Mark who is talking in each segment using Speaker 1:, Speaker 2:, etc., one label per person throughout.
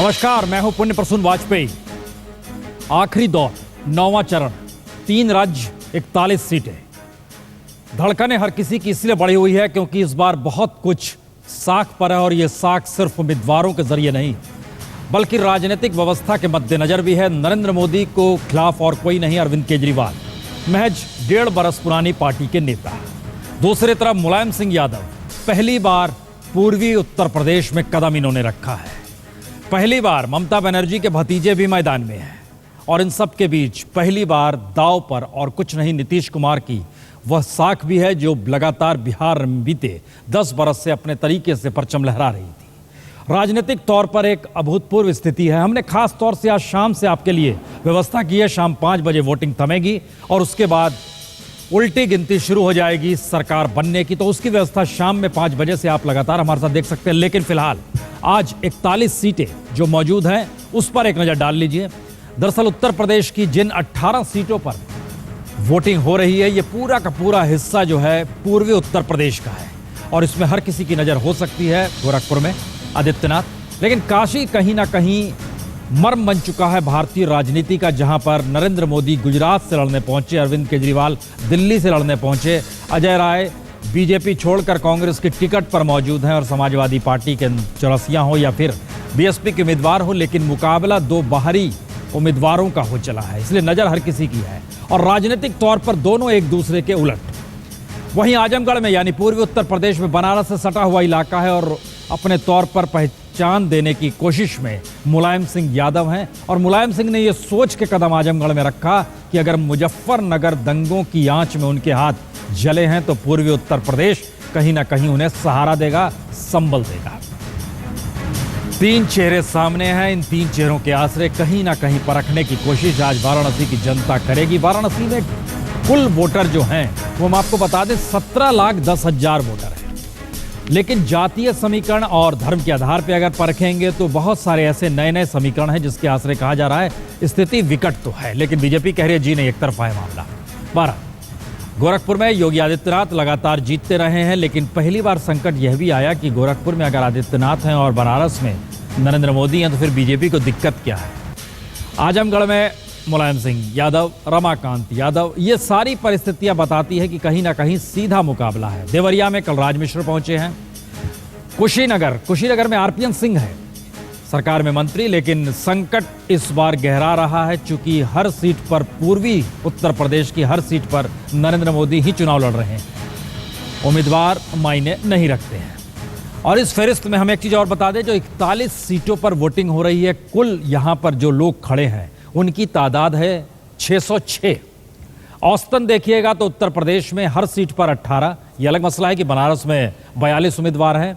Speaker 1: नमस्कार, मैं हूं पुण्य प्रसून वाजपेयी। आखिरी दौर, 9वां चरण, 3 राज्य, 41 सीटें। धड़कनें हर किसी की इसलिए बढ़ी हुई है क्योंकि इस बार बहुत कुछ साख पर है और यह साख सिर्फ उम्मीदवारों के जरिए नहीं बल्कि राजनीतिक व्यवस्था के मद्देनजर भी है। नरेंद्र मोदी को खिलाफ और कोई नहीं, अरविंद केजरीवाल महज 1.5 बरस पुरानी पार्टी के नेता। दूसरी तरफ मुलायम सिंह यादव, पहली बार पूर्वी उत्तर प्रदेश में कदम इन्होंने रखा है। पहली बार ममता बनर्जी के भतीजे भी मैदान में हैं और इन सब के बीच पहली बार दांव पर और कुछ नहीं, नीतीश कुमार की वह साख भी है जो लगातार बिहार में बीते 10 बरस से अपने तरीके से परचम लहरा रही थी। राजनीतिक तौर पर एक अभूतपूर्व स्थिति है। हमने खास तौर से आज शाम से आपके लिए व्यवस्था की है। शाम 5 बजे वोटिंग थमेगी और उसके बाद उल्टी गिनती शुरू हो जाएगी सरकार बनने की। तो उसकी व्यवस्था शाम में 5 बजे से आप लगातार हमारे साथ देख सकते हैं। लेकिन फिलहाल आज 41 सीटें जो मौजूद हैं उस पर एक नजर डाल लीजिए। दरअसल उत्तर प्रदेश की जिन 18 सीटों पर वोटिंग हो रही है, ये पूरा का पूरा हिस्सा जो है पूर्वी उत्तर प्रदेश का है और इसमें हर किसी की नजर हो सकती है गोरखपुर में आदित्यनाथ। लेकिन काशी कहीं ना कहीं मर्म बन चुका है भारतीय राजनीति का, जहां पर नरेंद्र मोदी गुजरात से लड़ने पहुंचे, अरविंद केजरीवाल दिल्ली से लड़ने पहुंचे, अजय राय बीजेपी छोड़कर कांग्रेस की टिकट पर मौजूद हैं और समाजवादी पार्टी के चौरसिया हो या फिर बीएसपी के उम्मीदवार हो। लेकिन मुकाबला 2 बाहरी उम्मीदवारों का हो चला है, इसलिए नजर हर किसी की है और राजनीतिक तौर पर दोनों एक दूसरे के उलट। वहीं आजमगढ़ में यानी पूर्वी उत्तर प्रदेश में बनारस से सटा हुआ इलाका है और अपने तौर पर पहचान देने की कोशिश में मुलायम सिंह यादव हैं और मुलायम सिंह ने यह सोच के कदम आजमगढ़ में रखा कि अगर मुजफ्फरनगर दंगों की आंच में उनके हाथ जले हैं तो पूर्वी उत्तर प्रदेश कहीं ना कहीं उन्हें सहारा देगा, संबल देगा। 3 चेहरे सामने हैं। इन 3 चेहरों के आसरे कहीं ना कहीं परखने की कोशिश आज वाराणसी की जनता करेगी। वाराणसी में कुल वोटर जो हैं वो हम आपको बता दें 17,10,000 वोटर हैं। लेकिन जातीय समीकरण और धर्म के आधार पर अगर परखेंगे तो बहुत सारे ऐसे नए नए समीकरण हैं जिसके आसरे कहा जा रहा है स्थिति विकट तो है, लेकिन बीजेपी कह रही है जी नहीं, एक तरफा है मामला। 12 गोरखपुर में योगी आदित्यनाथ लगातार जीतते रहे हैं, लेकिन पहली बार संकट यह भी आया कि गोरखपुर में अगर आदित्यनाथ हैं और बनारस में नरेंद्र मोदी हैं तो फिर बीजेपी को दिक्कत क्या है। आजमगढ़ में मुलायम सिंह यादव, रमाकांत यादव, ये सारी परिस्थितियां बताती है कि कहीं ना कहीं सीधा मुकाबला है। देवरिया में कलराज मिश्र पहुंचे हैं। कुशीनगर में आरपीएन सिंह है सरकार में मंत्री, लेकिन संकट इस बार गहरा रहा है चूंकि हर सीट पर, पूर्वी उत्तर प्रदेश की हर सीट पर नरेंद्र मोदी ही चुनाव लड़ रहे हैं। उम्मीदवार मायने नहीं रखते हैं। और इस फहरिस्त में हम एक चीज और बता दें, जो 41 सीटों पर वोटिंग हो रही है, कुल यहां पर जो लोग खड़े हैं उनकी तादाद है 606। औसतन देखिएगा तो उत्तर प्रदेश में हर सीट पर 18। यह अलग मसला है कि बनारस में 42 उम्मीदवार हैं।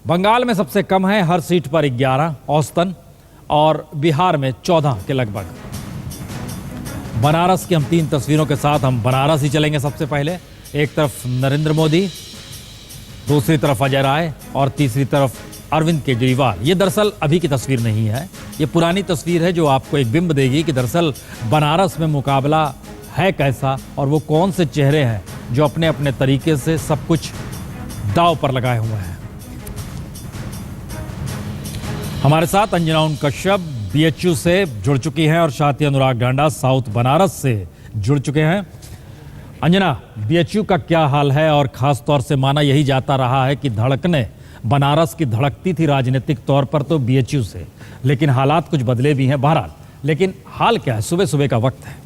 Speaker 1: बंगाल में सबसे कम है, हर सीट पर 11 औसतन, और बिहार में 14 के लगभग। बनारस की हम 3 तस्वीरों के साथ हम बनारस ही चलेंगे। सबसे पहले एक तरफ नरेंद्र मोदी, दूसरी तरफ अजय राय और तीसरी तरफ अरविंद केजरीवाल। ये दरअसल अभी की तस्वीर नहीं है, ये पुरानी तस्वीर है जो आपको एक बिंब देगी कि दरअसल बनारस में मुकाबला है कैसा और वो कौन से चेहरे हैं जो अपने अपने तरीके से सब कुछ दांव पर लगाए हुए हैं। हमारे साथ अंजना उन कश्यप बीएचयू से जुड़ चुकी हैं और साथ ही अनुराग डांडा साउथ बनारस से जुड़ चुके हैं। अंजना, बीएचयू का क्या हाल है? और खास तौर से माना यही जाता रहा है कि धड़कने बनारस की धड़कती थी राजनीतिक तौर पर तो बीएचयू से, लेकिन हालात कुछ बदले भी हैं बहरहाल। लेकिन हाल क्या है? सुबह सुबह का वक्त है,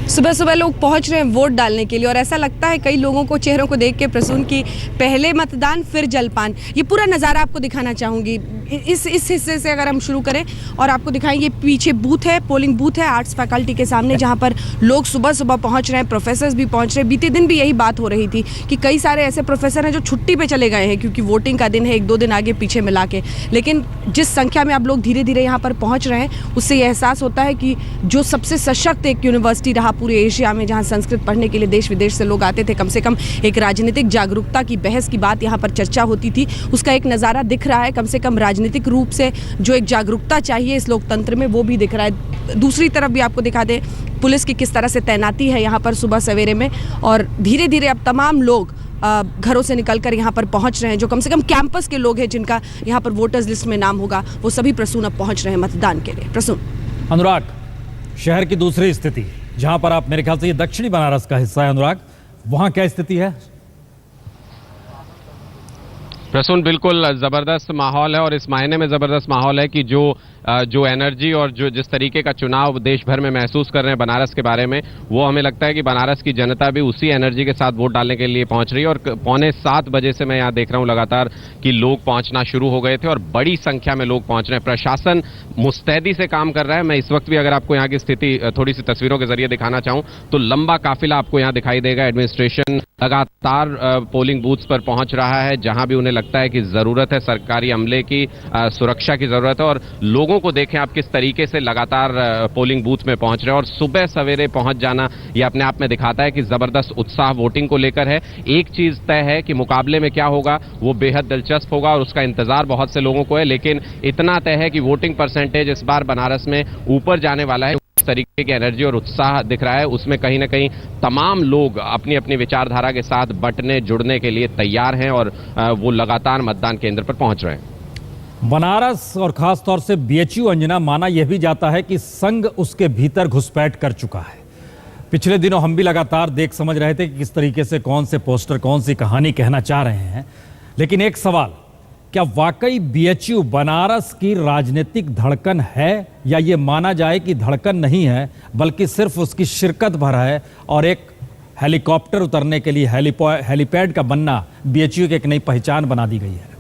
Speaker 2: सुबह सुबह लोग पहुंच रहे हैं वोट डालने के लिए और ऐसा लगता है कई लोगों को चेहरों को देख के प्रसून की पहले मतदान फिर जलपान। ये पूरा नज़ारा आपको दिखाना चाहूँगी। इस हिस्से से अगर हम शुरू करें और आपको दिखाएंगे, पीछे बूथ है, पोलिंग बूथ है आर्ट्स फैकल्टी के सामने, जहाँ पर लोग सुबह सुबह पहुँच रहे हैं, प्रोफेसर्स भी पहुँच रहे हैं। बीते दिन भी यही बात हो रही थी कि कई सारे ऐसे प्रोफेसर हैं जो छुट्टी पर चले गए हैं क्योंकि वोटिंग का दिन है, 1-2 दिन आगे पीछे मिला के। लेकिन जिस संख्या में अब लोग धीरे धीरे यहाँ पर पहुँच रहे हैं उससे यह एहसास होता है कि जो सबसे सशक्त एक यूनिवर्सिटी रहा पूरे एशिया में, जहां संस्कृत पढ़ने के लिए देश विदेश से लोग आते थे, कम से कम एक राजनीतिक जागरूकता की बहस की बात यहां पर चर्चा होती थी, उसका एक नज़ारा दिख रहा है। कम से कम राजनीतिक रूप से जो एक जागरूकता चाहिए इस लोकतंत्र में वो भी दिख रहा है। दूसरी तरफ भी आपको दिखा दे पुलिस की किस तरह से तैनाती है यहाँ पर सुबह सवेरे में, और धीरे धीरे अब तमाम लोग घरों से निकलकर यहाँ पर पहुँच रहे हैं, जो कम से कम कैंपस के लोग हैं जिनका यहाँ पर वोटर्स लिस्ट में नाम होगा, वो सभी प्रसून अब पहुँच रहे हैं मतदान के लिए। प्रसून।
Speaker 1: अनुराग, शहर की दूसरी स्थिति जहां पर आप, मेरे ख्याल से ये दक्षिणी बनारस का हिस्सा है अनुराग, वहां क्या स्थिति है?
Speaker 3: प्रसून, बिल्कुल जबरदस्त माहौल है और इस मायने में जबरदस्त माहौल है कि जो एनर्जी और जो जिस तरीके का चुनाव देश भर में महसूस कर रहे हैं बनारस के बारे में, वो हमें लगता है कि बनारस की जनता भी उसी एनर्जी के साथ वोट डालने के लिए पहुंच रही है। और 6:45 बजे से मैं यहाँ देख रहा हूँ लगातार कि लोग पहुंचना शुरू हो गए थे और बड़ी संख्या में लोग पहुंच रहे हैं। प्रशासन मुस्तैदी से काम कर रहा है। मैं इस वक्त भी अगर आपको यहाँ की स्थिति थोड़ी सी तस्वीरों के जरिए दिखाना चाहूँ तो लंबा काफिला आपको यहाँ दिखाई देगा। एडमिनिस्ट्रेशन लगातार पोलिंग बूथ्स पर पहुंच रहा है, जहां भी उन्हें लगता है कि जरूरत है, सरकारी अमले की सुरक्षा की जरूरत है। और लोगों को देखें आप किस तरीके से लगातार पोलिंग बूथ में पहुंच रहे हैं और सुबह सवेरे पहुंच जाना ये अपने आप में दिखाता है कि जबरदस्त उत्साह वोटिंग को लेकर है। एक चीज तय है कि मुकाबले में क्या होगा वो बेहद दिलचस्प होगा और उसका इंतजार बहुत से लोगों को है, लेकिन इतना तय है कि वोटिंग परसेंटेज इस बार बनारस में ऊपर जाने वाला है। इस तरीके की एनर्जी और उत्साह दिख रहा है, उसमें कहीं ना कहीं तमाम लोग अपनी अपनी विचारधारा के साथ बटने जुड़ने के लिए तैयार हैं और वो लगातार मतदान केंद्र पर पहुंच रहे हैं।
Speaker 1: बनारस और खासतौर से बीएचयू अंजना, माना यह भी जाता है कि संघ उसके भीतर घुसपैठ कर चुका है। पिछले दिनों हम भी लगातार देख समझ रहे थे कि किस तरीके से कौन से पोस्टर कौन सी कहानी कहना चाह रहे हैं, लेकिन एक सवाल, क्या वाकई बीएचयू बनारस की राजनीतिक धड़कन है, या ये माना जाए कि धड़कन नहीं है बल्कि सिर्फ उसकी शिरकत भर है और एक हेलीकॉप्टर उतरने के लिए हेलीपैड का बनना बीएचयू की एक नई पहचान बना दी गई है?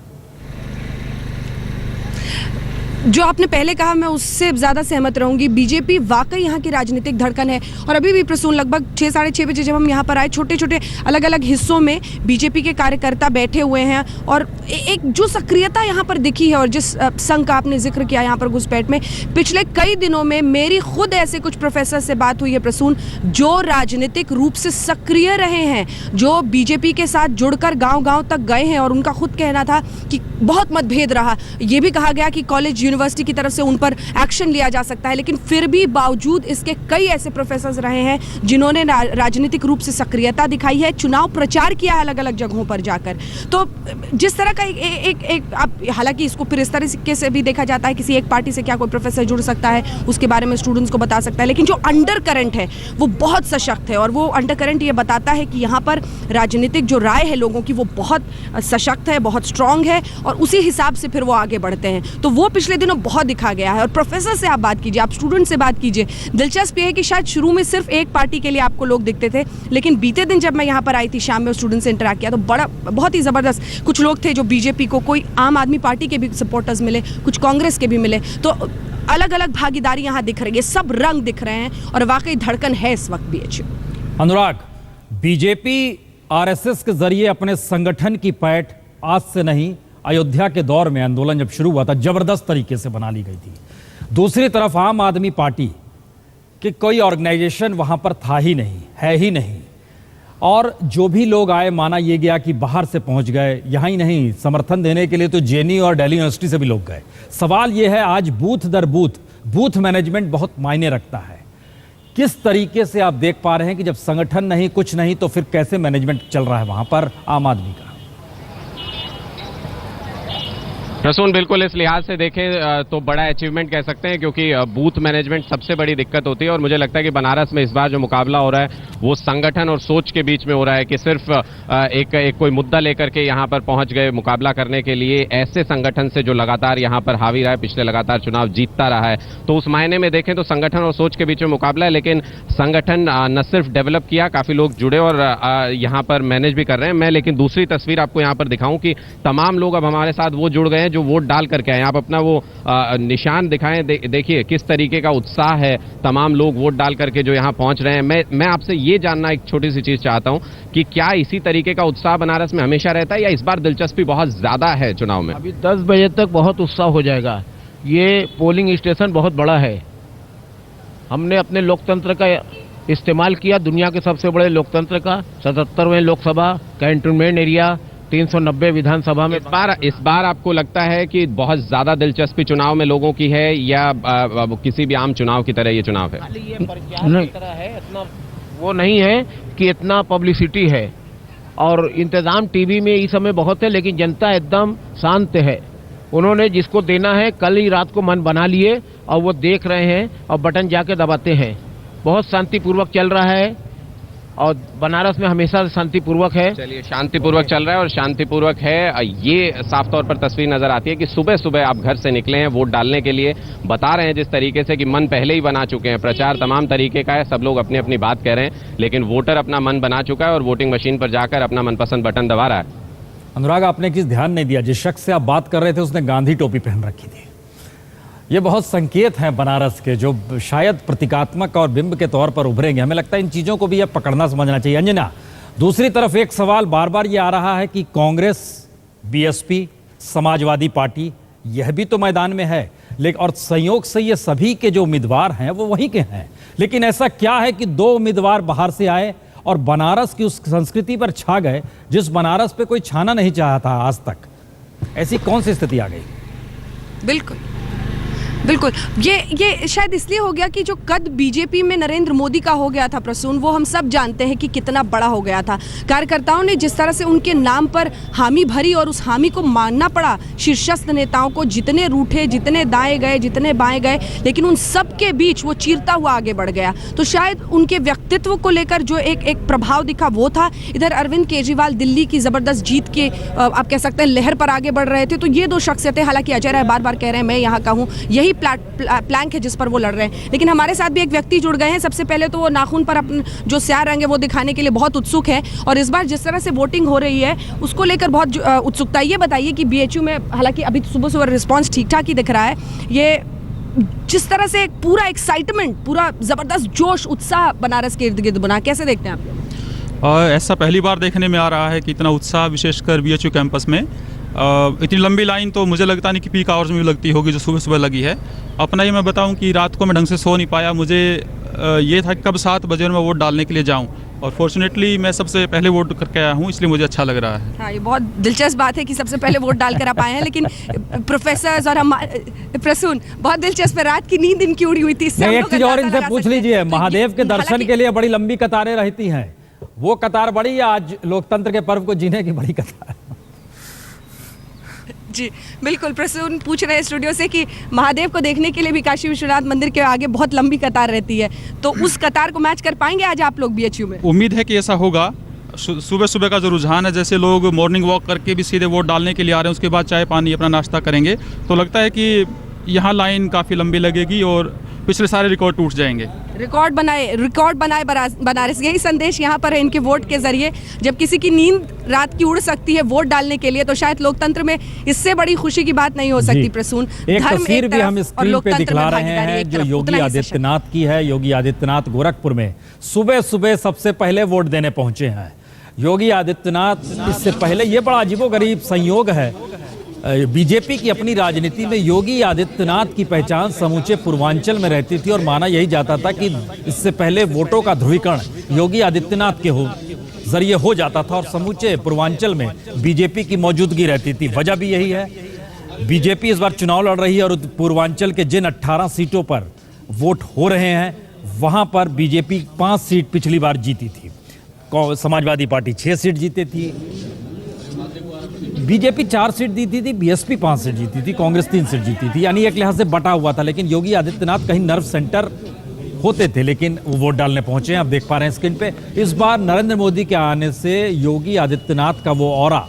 Speaker 2: जो आपने पहले कहा मैं उससे ज़्यादा सहमत रहूंगी। बीजेपी वाकई यहाँ की राजनीतिक धड़कन है और अभी भी प्रसून लगभग 6-6:30 बजे जब हम यहाँ पर आए, छोटे छोटे अलग अलग हिस्सों में बीजेपी के कार्यकर्ता बैठे हुए हैं और एक जो सक्रियता यहाँ पर दिखी है और जिस संघ का आपने जिक्र किया यहाँ पर घुसपैठ में, पिछले कई दिनों में मेरी खुद ऐसे कुछ प्रोफेसर से बात हुई है प्रसून, जो राजनीतिक रूप से सक्रिय रहे हैं, जो बीजेपी के साथ जुड़कर गाँव तक गए हैं और उनका खुद कहना था कि बहुत मतभेद रहा। ये भी कहा गया कि कॉलेज यूनिवर्सिटी की तरफ से उन पर एक्शन लिया जा सकता है, लेकिन फिर भी बावजूद इसके कई ऐसे प्रोफेसर रहे हैं जिन्होंने राजनीतिक रूप से सक्रियता दिखाई है, चुनाव प्रचार किया है अलग अलग जगहों पर जाकर। तो जिस तरह का एक आप, हालांकि इसको फिर इस तरीके से भी देखा जाता है किसी एक पार्टी से क्या कोई प्रोफेसर जुड़ सकता है, उसके बारे में स्टूडेंट्स को बता सकता है, लेकिन जो अंडर करंट है वो बहुत सशक्त है और वो अंडर करंट ये बताता है कि यहाँ पर राजनीतिक जो राय है लोगों की वो बहुत सशक्त है, बहुत स्ट्रांग है और उसी हिसाब से फिर वो आगे बढ़ते हैं। तो वो पिछले दिनों बहुत दिखा गया है। और प्रोफेसर से आप बात कीजिए, आप स्टूडेंट से बात कीजिए, दिलचस्प ये है कि शायद शुरू में सिर्फ एक पार्टी के लिए आपको लोग दिखते थे, लेकिन बीते दिन जब मैं यहाँ पर आई थी शाम में स्टूडेंट से इंटरेक्ट किया तो बहुत ही जबरदस्त कुछ लोग थे जो बीजेपी को, कोई आम आदमी पार्टी के भी सपोर्टर्स मिले, कुछ कांग्रेस के भी मिले, तो अलग अलग भागीदारी यहाँ दिख रही है, सब रंग दिख रहे हैं और वाकई धड़कन है इस वक्त बीएचयू।
Speaker 1: अनुराग, बीजेपी आरएसएस के जरिए अपने संगठन की पैठ आज से नहीं, अयोध्या के दौर में आंदोलन जब शुरू हुआ था जबरदस्त तरीके से बना ली गई थी। दूसरी तरफ आम आदमी पार्टी कि कोई ऑर्गेनाइजेशन वहां पर था ही नहीं, है ही नहीं, और जो भी लोग आए माना यह गया कि बाहर से पहुंच गए, यहां ही नहीं, समर्थन देने के लिए तो जेएनयू और दिल्ली यूनिवर्सिटी से भी लोग गए। सवाल यह है, आज बूथ दर बूथ मैनेजमेंट बहुत मायने रखता है। किस तरीके से आप देख पा रहे हैं कि जब संगठन नहीं, कुछ नहीं, तो फिर कैसे मैनेजमेंट चल रहा है वहां पर आम आदमी का?
Speaker 3: प्रसून, बिल्कुल इस लिहाज से देखें तो बड़ा अचीवमेंट कह सकते हैं, क्योंकि बूथ मैनेजमेंट सबसे बड़ी दिक्कत होती है और मुझे लगता है कि बनारस में इस बार जो मुकाबला हो रहा है वो संगठन और सोच के बीच में हो रहा है कि सिर्फ एक कोई मुद्दा लेकर के यहाँ पर पहुंच गए मुकाबला करने के लिए, ऐसे संगठन से जो लगातार यहाँ पर हावी रहा है, पिछले लगातार चुनाव जीतता रहा है। तो उस मायने में देखें तो संगठन और सोच के बीच में मुकाबला है, लेकिन संगठन न सिर्फ डेवलप किया, काफी लोग जुड़े और यहाँ पर मैनेज भी कर रहे हैं। मैं लेकिन दूसरी तस्वीर आपको यहाँ पर दिखाऊं कि तमाम लोग अब हमारे साथ वो जुड़ गए हैं जो वोट डाल करके आए। आप अपना वो निशान दिखाएं, देखिए किस तरीके का उत्साह है, तमाम लोग वोट डाल करके जो यहाँ पहुंच रहे हैं। मैं आपसे ये जानना एक छोटी सी चीज चाहता हूं कि क्या इसी तरीके का उत्साह बनारस में हमेशा रहता है या इस बार दिलचस्पी बहुत ज्यादा है चुनाव में?
Speaker 4: अभी 10 बजे तक बहुत उत्साह हो जाएगा। ये पोलिंग स्टेशन बहुत बड़ा है, हमने अपने लोकतंत्र का इस्तेमाल किया, दुनिया के सबसे बड़े लोकतंत्र का, 77वें लोकसभा कैंटोनमेंट एरिया, 390 विधानसभा में।
Speaker 3: इस बार आपको लगता है कि बहुत ज्यादा दिलचस्पी चुनाव में लोगों की है या किसी भी आम चुनाव की तरह ये चुनाव है?
Speaker 4: नहीं, तरह है, इतना वो नहीं है कि इतना पब्लिसिटी है। और इंतजाम टीवी में इस समय बहुत है, लेकिन जनता एकदम शांत है। उन्होंने जिसको देना है कल ही रात को मन बना लिए और वो देख रहे हैं और बटन जाके दबाते हैं। बहुत शांतिपूर्वक चल रहा है और बनारस में हमेशा शांतिपूर्वक है।
Speaker 3: चलिए, शांतिपूर्वक चल रहा है और शांतिपूर्वक है, ये साफ तौर पर तस्वीर नजर आती है कि सुबह सुबह आप घर से निकले हैं वोट डालने के लिए। बता रहे हैं जिस तरीके से कि मन पहले ही बना चुके हैं, प्रचार तमाम तरीके का है, सब लोग अपनी अपनी बात कह रहे हैं, लेकिन वोटर अपना मन बना चुका है और वोटिंग मशीन पर जाकर अपना मनपसंद बटन दबा रहा है।
Speaker 1: अनुराग, आपने किस ध्यान नहीं दिया, जिस शख्स से आप बात कर रहे थे उसने गांधी टोपी पहन रखी थी। ये बहुत संकेत हैं बनारस के जो शायद प्रतीकात्मक और बिंब के तौर पर उभरेंगे। हमें लगता है इन चीज़ों को भी अब पकड़ना समझना चाहिए। अंजना, दूसरी तरफ एक सवाल बार बार ये आ रहा है कि कांग्रेस, बीएसपी, समाजवादी पार्टी यह भी तो मैदान में है, लेकिन और संयोग से ये सभी के जो उम्मीदवार हैं वो वहीं के हैं। लेकिन ऐसा क्या है कि दो उम्मीदवार बाहर से आए और बनारस की उस संस्कृति पर छा गए जिस बनारस पे कोई छाना नहीं चाहा था आज तक? ऐसी कौन सी स्थिति आ गई?
Speaker 2: बिल्कुल बिल्कुल, ये शायद इसलिए हो गया कि जो कद बीजेपी में नरेंद्र मोदी का हो गया था प्रसून, वो हम सब जानते हैं कि कितना बड़ा हो गया था। कार्यकर्ताओं ने जिस तरह से उनके नाम पर हामी भरी और उस हामी को मानना पड़ा शीर्षस्थ नेताओं को, जितने रूठे, जितने दाएं गए, जितने बाएं गए, लेकिन उन सब के बीच वो चीरता हुआ आगे बढ़ गया। तो शायद उनके व्यक्तित्व को लेकर जो एक प्रभाव दिखा वो था। इधर अरविंद केजरीवाल दिल्ली की जबरदस्त जीत के आप कह सकते हैं लहर पर आगे बढ़ रहे थे। तो ये दो शख्सियतें, हालांकि अजय राय बार बार कह रहे हैं मैं यहाँ का हूँ, यही प्लैंक है जिस पर वो लड़ रहे हैं। लेकिन हमारे साथ भी एक व्यक्ति जुड़ गए हैं। सबसे पहले तो वो नाखून पर अपना जो स्याह रंग है वो दिखाने के लिए बहुत उत्सुक है और इस बार जिस तरह से वोटिंग हो रही है उसको लेकर बहुत उत्सुकता है। ये बताइए कि बीएचयू में हालांकि अभी सुबह सुबह रिस्पॉन्स ठीक ठाक ही दिख रहा है, ये जिस तरह से पूरा एक्साइटमेंट, पूरा जबरदस्त जोश, उत्साह बनारस के इर्द गिर्द बना, कैसे देखते हैं आप?
Speaker 5: ऐसा पहली बार देखने में आ रहा है कि इतना उत्साह, विशेषकर बीएचयू कैंपस में। इतनी लंबी लाइन तो मुझे लगता नहीं कि पीक आवर्स में भी लगती होगी जो सुबह सुबह लगी है। अपना ही मैं बताऊं कि रात को मैं ढंग से सो नहीं पाया। मुझे ये था कि कब 7 बजे मैं वोट डालने के लिए जाऊं और फॉर्चुनेटली मैं सबसे पहले वोट करके आया हूं, इसलिए मुझे अच्छा लग रहा है।
Speaker 2: हाँ, ये बहुत दिलचस्प बात है कि सबसे पहले वोट डालकर आप आए हैं। लेकिन प्रोफेसर और हम प्रसून, बहुत दिलचस्प है, रात की नींद इनकी उड़ी हुई थी।
Speaker 1: एक चीज और इनसे पूछ लीजिए, महादेव के दर्शन के लिए बड़ी लंबी कतारें रहती हैं, वो कतार बड़ी या आज लोकतंत्र के पर्व को जीने की बड़ी कतार?
Speaker 2: जी बिल्कुल, प्रसून पूछ रहे हैं स्टूडियो से कि महादेव को देखने के लिए भी काशी विश्वनाथ मंदिर के आगे बहुत लंबी कतार रहती है, तो उस कतार को मैच कर पाएंगे आज आप लोग बीएचयू में?
Speaker 5: उम्मीद है कि ऐसा होगा। सुबह सुबह का जो रुझान है, जैसे लोग मॉर्निंग वॉक करके भी सीधे वोट डालने के लिए आ रहे हैं, उसके बाद चाय पानी अपना नाश्ता करेंगे, तो लगता है कि यहाँ लाइन काफ़ी लंबी लगेगी और पिछले सारे रिकॉर्ड टूट जाएंगे। रिकॉर्ड
Speaker 2: बनाए बनारस, यही संदेश यहाँ पर है इनके वोट के जरिए। जब किसी की नींद रात की उड़ सकती है वोट डालने के लिए, तो शायद लोकतंत्र में इससे बड़ी खुशी की बात नहीं हो सकती। प्रसून,
Speaker 1: एक तस्वीर भी हम स्क्रीन पे दिखला रहे हैं जो योगी आदित्यनाथ की है। योगी आदित्यनाथ गोरखपुर में सुबह सुबह सबसे पहले वोट देने पहुंचे हैं। योगी आदित्यनाथ, इससे पहले ये बड़ा अजीबोगरीब संयोग है, बीजेपी की अपनी राजनीति में योगी आदित्यनाथ की पहचान समूचे पूर्वांचल में रहती थी और माना यही जाता था कि इससे पहले वोटों का ध्रुवीकरण योगी आदित्यनाथ के जरिए हो जाता था और समूचे पूर्वांचल में बीजेपी की मौजूदगी रहती थी। वजह भी यही है, बीजेपी इस बार चुनाव लड़ रही है और पूर्वांचल के जिन 18 सीटों पर वोट हो रहे हैं वहां पर बीजेपी 5 सीट पिछली बार जीती थी, समाजवादी पार्टी 6 सीट जीती थी, बीजेपी 4 सीट जीती थी, बीएसपी 5 सीट जीती थी, कांग्रेस 3 सीट जीती थी, यानी एक लिहाज से बटा हुआ था। लेकिन योगी आदित्यनाथ कहीं नर्व सेंटर होते थे, लेकिन वो वोट डालने पहुंचे हैं। आप देख पा रहे हैं स्क्रीन पे, इस बार नरेंद्र मोदी के आने से योगी आदित्यनाथ का वो ऑरा,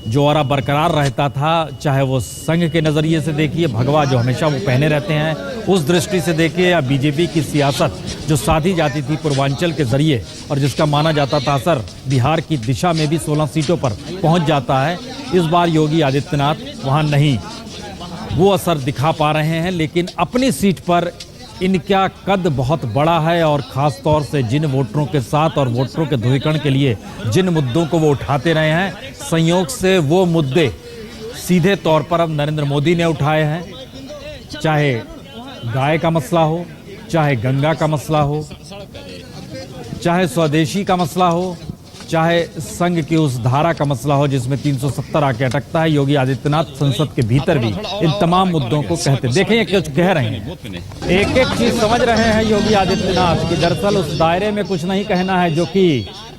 Speaker 1: जो ऑरा बरकरार रहता था, चाहे वो संघ के नजरिए से देखिए, भगवा जो हमेशा वो पहने रहते हैं उस दृष्टि से देखिए, या बीजेपी की सियासत जो साधी जाती थी पूर्वांचल के जरिए और जिसका माना जाता था असर बिहार की दिशा में भी 16 सीटों पर पहुंच जाता है, इस बार योगी आदित्यनाथ वहां नहीं वो असर दिखा पा रहे हैं। लेकिन अपनी सीट पर इनका कद बहुत बड़ा है और ख़ास तौर से जिन वोटरों के साथ और वोटरों के ध्रुवीकरण के लिए जिन मुद्दों को वो उठाते रहे हैं, संयोग से वो मुद्दे सीधे तौर पर अब नरेंद्र मोदी ने उठाए हैं। चाहे गाय का मसला हो, चाहे गंगा का मसला हो, चाहे स्वदेशी का मसला हो, चाहे संघ की उस धारा का मसला हो जिसमें 370 आके अटकता है, योगी आदित्यनाथ संसद के भीतर भी इन तमाम मुद्दों को कहते। देखें ये कुछ कह रहे हैं, एक एक चीज समझ रहे हैं योगी आदित्यनाथ कि दरअसल उस दायरे में कुछ नहीं कहना है जो कि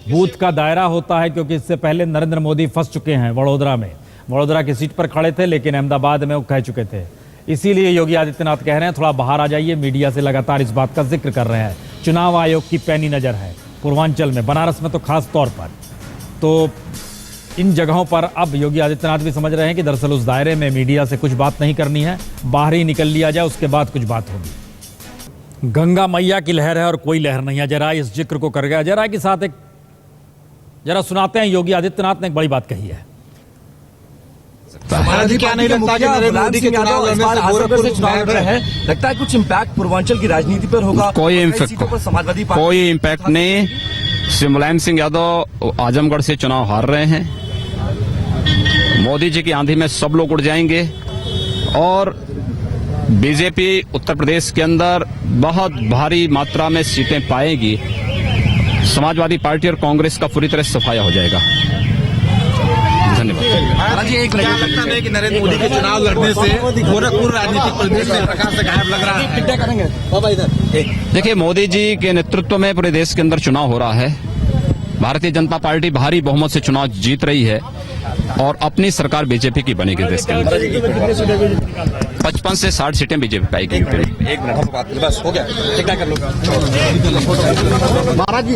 Speaker 1: बूथ का दायरा होता है, क्योंकि इससे पहले नरेंद्र मोदी फंस चुके हैं वडोदरा में। वडोदरा की सीट पर खड़े थे, लेकिन अहमदाबाद में वो कह चुके थे। इसीलिए योगी आदित्यनाथ कह रहे हैं थोड़ा बाहर आ जाइए। मीडिया से लगातार इस बात का जिक्र कर रहे हैं। चुनाव आयोग की पैनी नजर है पूर्वांचल में, बनारस में तो खास तौर पर। तो इन जगहों पर अब योगी आदित्यनाथ भी समझ रहे हैं कि दरअसल उस दायरे में मीडिया से कुछ बात नहीं करनी है, बाहर ही निकल लिया जाए, उसके बाद कुछ बात होगी। गंगा मैया की लहर है और कोई लहर नहीं है। जरा इस जिक्र को कर गया जरा के साथ एक जरा सुनाते हैं। योगी आदित्यनाथ ने एक बड़ी बात कही है।
Speaker 6: समाजवादी क्या नहीं लगता कि नरेंद्र मोदी के चुनाव लड़ने से गोरखपुर से चुनाव लड़ रहे हैं, लगता है कुछ इम्पैक्ट पूर्वांचल की राजनीति पर होगा?
Speaker 7: कोई
Speaker 6: सीटों पर समाजवादी पार्टी
Speaker 7: कोई इम्पैक्ट नहीं। श्री मुलायम सिंह यादव आजमगढ़ से चुनाव हार रहे हैं। मोदी जी की आंधी में सब लोग उड़ जाएंगे और बीजेपी उत्तर प्रदेश के अंदर बहुत भारी मात्रा में सीटें पाएगी। समाजवादी पार्टी और कांग्रेस का पूरी तरह सफाया हो जाएगा। धन्यवाद।
Speaker 6: एक लगता नहीं कि नरेंद्र मोदी के चुनाव लड़ने से गोरखपुर राजनीतिक परिदृश्य से प्रकाश से गायब लग रहा है?
Speaker 7: देखिए, मोदी जी के नेतृत्व में पूरे देश के अंदर चुनाव हो रहा है। भारतीय जनता पार्टी भारी बहुमत से चुनाव जीत रही है और अपनी सरकार बीजेपी की बनेगी देश के अंदर। 55 से 60 सीटें बीजेपी पाएगी।
Speaker 6: एक मिनट बात बस हो गया, ठीक कर लो महाराज जी।